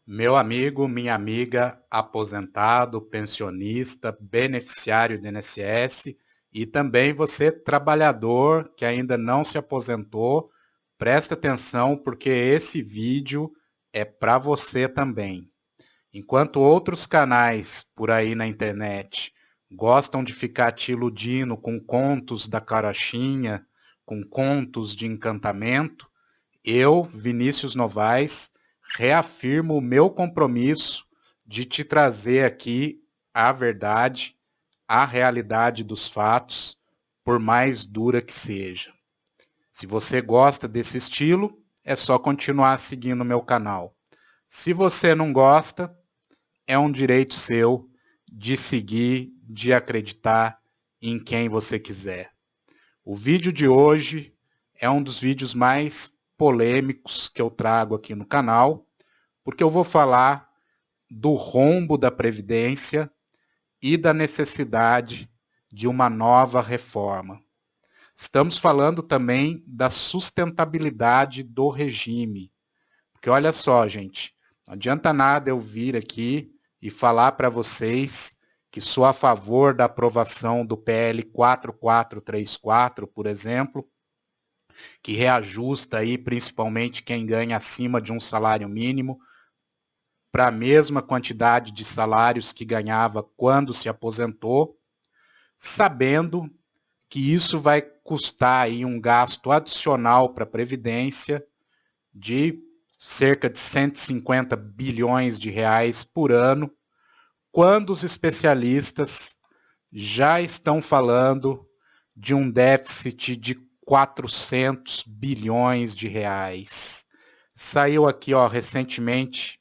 Meu amigo, minha amiga, aposentado, pensionista, beneficiário do INSS e também você, trabalhador que ainda não se aposentou, presta atenção porque esse vídeo é para você também. Enquanto outros canais por aí na internet gostam de ficar te iludindo com contos da carochinha, com contos de encantamento, eu, Vinícius Novaes, reafirmo o meu compromisso de te trazer aqui a verdade, a realidade dos fatos, por mais dura que seja. Se você gosta desse estilo, é só continuar seguindo o meu canal. Se você não gosta, é um direito seu de seguir, de acreditar em quem você quiser. O vídeo de hoje é um dos vídeos mais polêmicos que eu trago aqui no canal, porque eu vou falar do rombo da Previdência e da necessidade de uma nova reforma. Estamos falando também da sustentabilidade do regime. Porque olha só, gente, não adianta nada eu vir aqui e falar para vocês que sou a favor da aprovação do PL 4434, por exemplo, que reajusta aí principalmente quem ganha acima de um salário mínimo para a mesma quantidade de salários que ganhava quando se aposentou, sabendo que isso vai custar aí um gasto adicional para a Previdência de cerca de 150 bilhões de reais por ano, quando os especialistas já estão falando de um déficit de 400 bilhões de reais. Saiu aqui, ó, recentemente,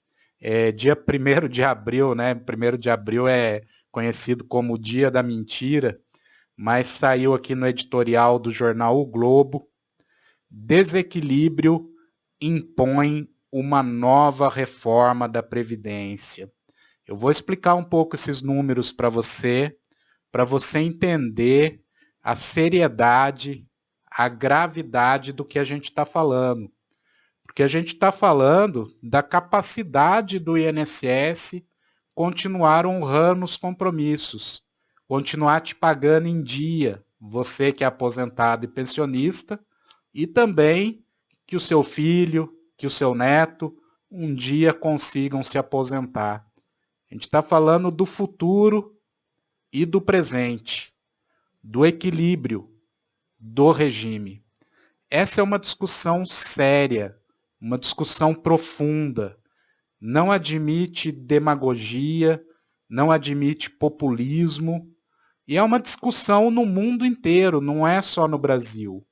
dia 1º de abril, né? 1º de abril é conhecido como o Dia da Mentira, mas saiu aqui no editorial do jornal O Globo: desequilíbrio impõe uma nova reforma da Previdência. Eu vou explicar um pouco esses números para você entender a seriedade, a gravidade do que a gente está falando. Porque a gente está falando da capacidade do INSS continuar honrando os compromissos, continuar te pagando em dia, você que é aposentado e pensionista, e também que o seu filho, que o seu neto, um dia consigam se aposentar. A gente está falando do futuro e do presente, do equilíbrio do regime. Essa é uma discussão séria, uma discussão profunda. Não admite demagogia, não admite populismo, e é uma discussão no mundo inteiro, não é só no Brasil.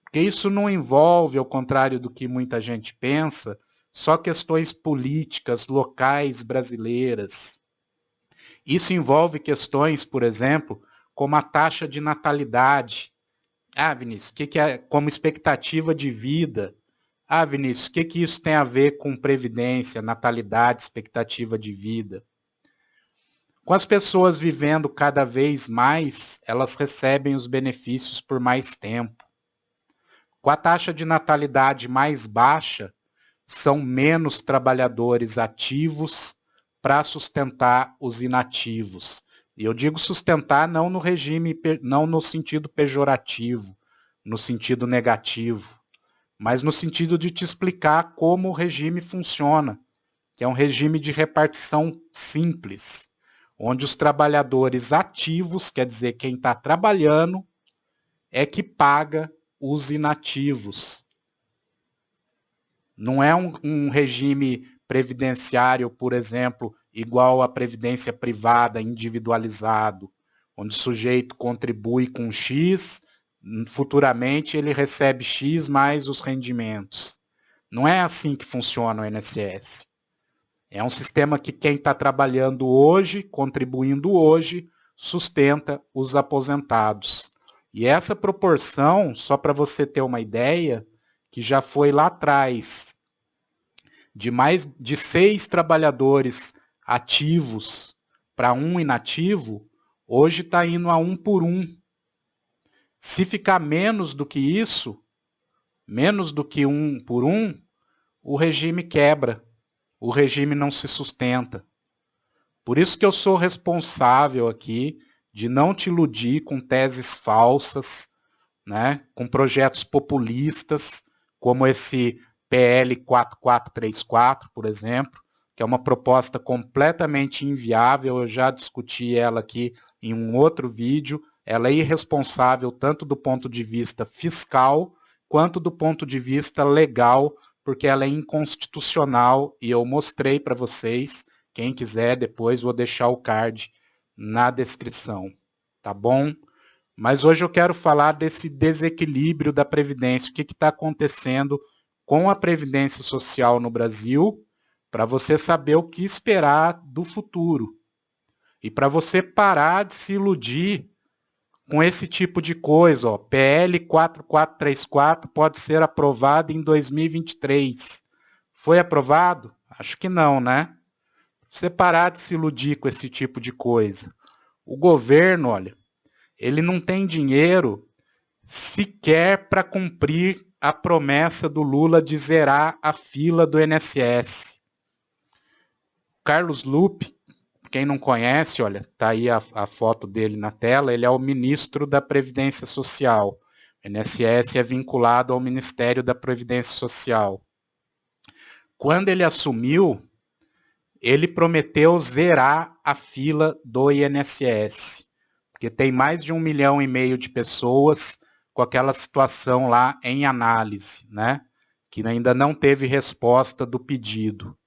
Porque isso não envolve, ao contrário do que muita gente pensa, só questões políticas locais brasileiras. Isso envolve questões, por exemplo, como a taxa de natalidade. Ah, Vinícius, o que é como expectativa de vida? Ah, Vinícius, o que isso tem a ver com previdência, natalidade, expectativa de vida? Com as pessoas vivendo cada vez mais, elas recebem os benefícios por mais tempo. Com a taxa de natalidade mais baixa, são menos trabalhadores ativos para sustentar os inativos. E eu digo sustentar não no regime, não no sentido pejorativo, no sentido negativo, mas no sentido de te explicar como o regime funciona, que é um regime de repartição simples, onde os trabalhadores ativos, quer dizer, quem está trabalhando, é que paga os inativos. Não é um regime previdenciário, por exemplo, igual à previdência privada, individualizado, onde o sujeito contribui com X, futuramente ele recebe X mais os rendimentos. Não é assim que funciona o INSS. É um sistema que quem está trabalhando hoje, contribuindo hoje, sustenta os aposentados. E essa proporção, só para você ter uma ideia, que já foi lá atrás, de mais de 6 trabalhadores ativos para um inativo, hoje está indo a 1 por 1. Se ficar menos do que isso, menos do que 1 por 1, o regime quebra. o regime não se sustenta. Por isso que eu sou responsável aqui de não te iludir com teses falsas, né, com projetos populistas, como esse PL 4434, por exemplo, que é uma proposta completamente inviável. Eu já discuti ela aqui em um outro vídeo. Ela é irresponsável tanto do ponto de vista fiscal quanto do ponto de vista legal, porque ela é inconstitucional e eu mostrei para vocês. Quem quiser, depois vou deixar o card na descrição, tá bom? Mas hoje eu quero falar desse desequilíbrio da Previdência, o que está acontecendo com a Previdência Social no Brasil, para você saber o que esperar do futuro. E para você parar de se iludir com esse tipo de coisa, ó, PL 4434 pode ser aprovado em 2023. Foi aprovado? Acho que não, né? Você parar de se iludir com esse tipo de coisa. O governo, olha, ele não tem dinheiro sequer para cumprir a promessa do Lula de zerar a fila do INSS. Carlos Lupe, quem não conhece, olha, tá aí a foto dele na tela, ele é o ministro da Previdência Social. O INSS é vinculado ao Ministério da Previdência Social. Quando ele assumiu, ele prometeu zerar a fila do INSS, porque tem mais de 1,5 milhão de pessoas com aquela situação lá em análise, né? Que ainda não teve resposta do pedido.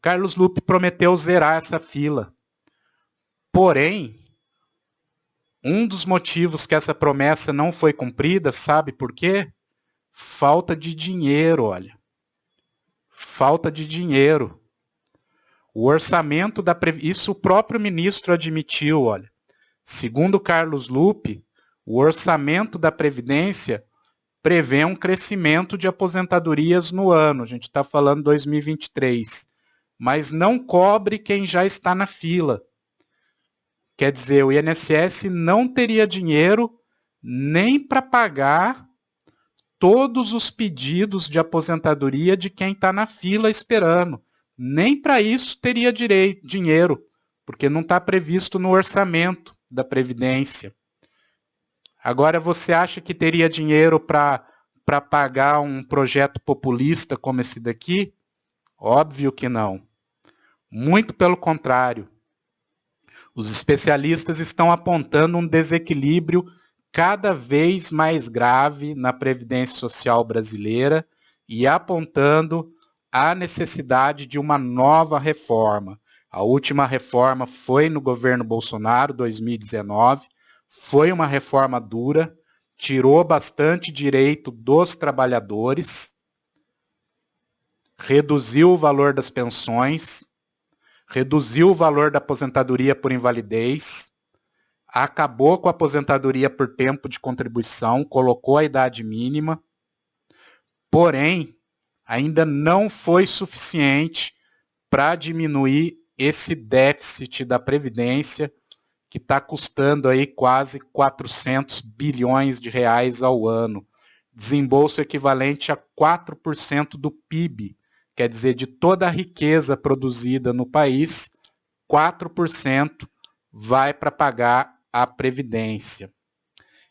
Carlos Lupe prometeu zerar essa fila. Porém, um dos motivos que essa promessa não foi cumprida, sabe por quê? Falta de dinheiro, olha. Falta de dinheiro. O orçamento da isso o próprio ministro admitiu, olha. Segundo Carlos Lupe, o orçamento da Previdência prevê um crescimento de aposentadorias no ano. A gente está falando 2023. Mas não cobre quem já está na fila. Quer dizer, o INSS não teria dinheiro nem para pagar todos os pedidos de aposentadoria de quem está na fila esperando. Nem para isso teria dinheiro, porque não está previsto no orçamento da Previdência. Agora, você acha que teria dinheiro para pagar um projeto populista como esse daqui? Óbvio que não. Muito pelo contrário. Os especialistas estão apontando um desequilíbrio cada vez mais grave na Previdência Social brasileira e apontando a necessidade de uma nova reforma. A última reforma foi no governo Bolsonaro, 2019, foi uma reforma dura, tirou bastante direito dos trabalhadores, reduziu o valor das pensões, reduziu o valor da aposentadoria por invalidez, acabou com a aposentadoria por tempo de contribuição, colocou a idade mínima, porém, ainda não foi suficiente para diminuir esse déficit da Previdência, que está custando aí quase 400 bilhões de reais ao ano. Desembolso equivalente a 4% do PIB. Quer dizer, de toda a riqueza produzida no país, 4% vai para pagar a Previdência.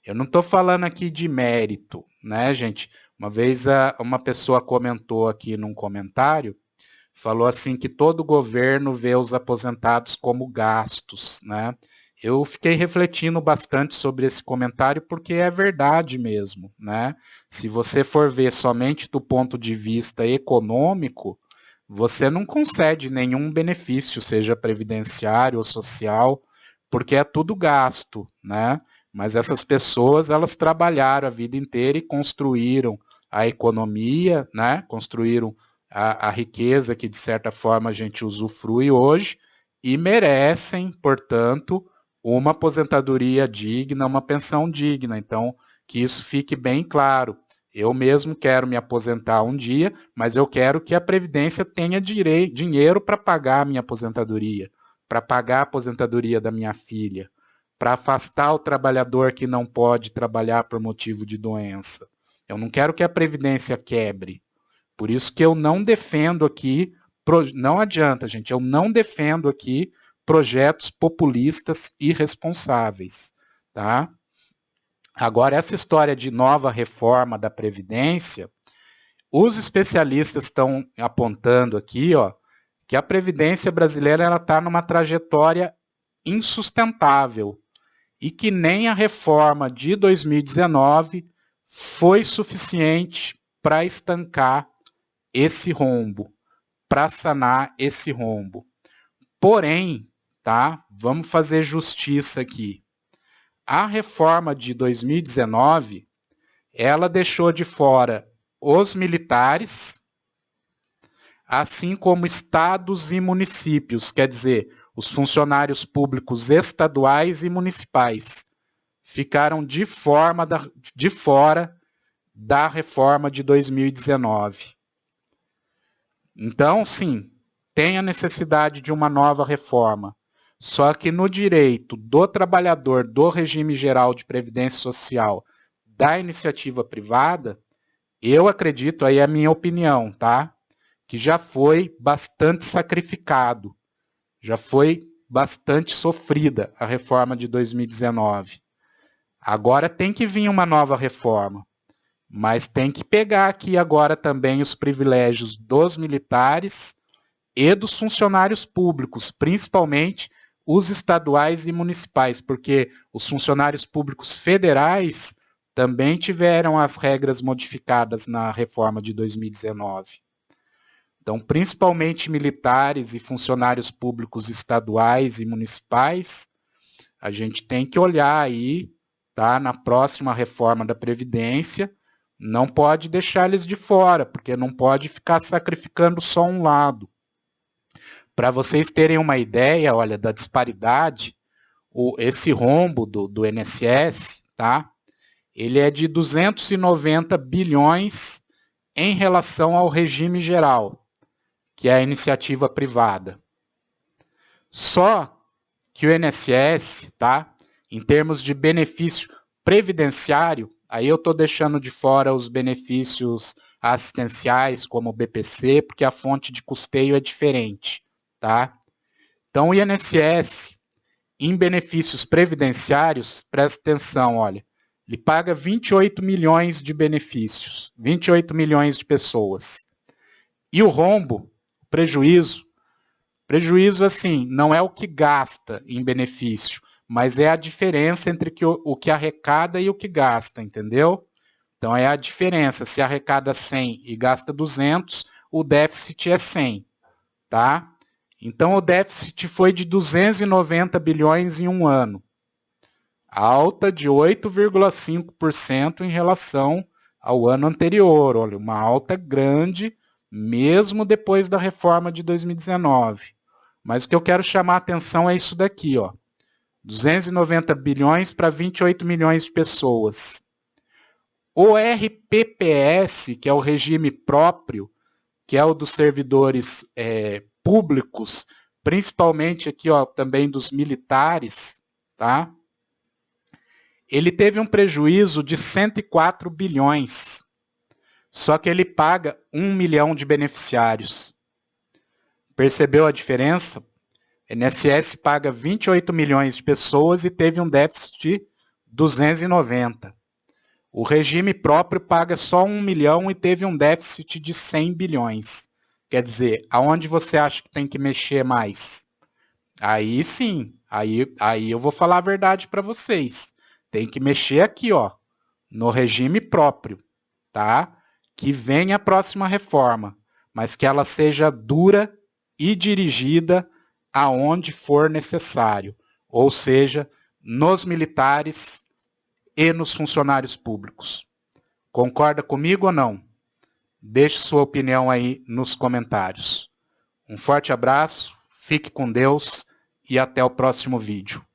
Eu não estou falando aqui de mérito, né, gente? Uma vez uma pessoa comentou aqui num comentário, falou assim que todo governo vê os aposentados como gastos, né? Eu fiquei refletindo bastante sobre esse comentário porque é verdade mesmo, né? Se você for ver somente do ponto de vista econômico, você não concede nenhum benefício, seja previdenciário ou social, porque é tudo gasto, né? Mas essas pessoas, elas trabalharam a vida inteira e construíram a economia, né? Construíram a riqueza que, de certa forma, a gente usufrui hoje e merecem, portanto, uma aposentadoria digna, uma pensão digna. Então, que isso fique bem claro. Eu mesmo quero me aposentar um dia, mas eu quero que a Previdência tenha dinheiro para pagar a minha aposentadoria, para pagar a aposentadoria da minha filha, para afastar o trabalhador que não pode trabalhar por motivo de doença. Eu não quero que a Previdência quebre. Por isso que eu não defendo aqui Não adianta, gente, eu não defendo aqui projetos populistas irresponsáveis, tá? Agora, essa história de nova reforma da Previdência, os especialistas estão apontando aqui, ó, que a Previdência brasileira está numa trajetória insustentável e que nem a reforma de 2019 foi suficiente para estancar esse rombo, para sanar esse rombo. Porém, tá? Vamos fazer justiça aqui. A reforma de 2019, ela deixou de fora os militares, assim como estados e municípios, quer dizer, os funcionários públicos estaduais e municipais ficaram de fora da reforma de 2019. Então, sim, tem a necessidade de uma nova reforma. Só que no direito do trabalhador do regime geral de previdência social da iniciativa privada, eu acredito, aí é a minha opinião, tá? Que já foi bastante sacrificado, já foi bastante sofrida a reforma de 2019. Agora tem que vir uma nova reforma, mas tem que pegar aqui agora também os privilégios dos militares e dos funcionários públicos, principalmente os estaduais e municipais, porque os funcionários públicos federais também tiveram as regras modificadas na reforma de 2019. Então, principalmente militares e funcionários públicos estaduais e municipais, a gente tem que olhar aí, tá, na próxima reforma da Previdência, não pode deixar eles de fora, porque não pode ficar sacrificando só um lado. Para vocês terem uma ideia, olha, da disparidade, esse rombo do INSS, tá? Ele é de 290 bilhões em relação ao regime geral, que é a iniciativa privada. Só que o INSS, tá? Em termos de benefício previdenciário, aí eu estou deixando de fora os benefícios assistenciais, como o BPC, porque a fonte de custeio é diferente, tá? Então, o INSS, em benefícios previdenciários, presta atenção, olha, ele paga 28 milhões de benefícios, 28 milhões de pessoas. E o rombo, prejuízo, assim, não é o que gasta em benefício, mas é a diferença entre o que arrecada e o que gasta, entendeu? Então é a diferença, se arrecada 100 e gasta 200, o déficit é 100, tá? Então o déficit foi de 290 bilhões em um ano, alta de 8,5% em relação ao ano anterior, olha, uma alta grande, mesmo depois da reforma de 2019. Mas o que eu quero chamar a atenção é isso daqui, ó. 290 bilhões para 28 milhões de pessoas. O RPPS, que é o regime próprio, que é o dos servidores públicos, principalmente aqui, ó, também dos militares, tá? Ele teve um prejuízo de 104 bilhões. Só que ele paga 1 milhão de beneficiários. Percebeu a diferença? INSS paga 28 milhões de pessoas e teve um déficit de 290. O regime próprio paga só 1 milhão e teve um déficit de 100 bilhões. Quer dizer, aonde você acha que tem que mexer mais? Aí sim, aí eu vou falar a verdade para vocês. Tem que mexer aqui, ó, no regime próprio, tá? Que venha a próxima reforma, mas que ela seja dura e dirigida aonde for necessário, ou seja, nos militares e nos funcionários públicos. Concorda comigo ou não? Deixe sua opinião aí nos comentários. Um forte abraço, fique com Deus e até o próximo vídeo.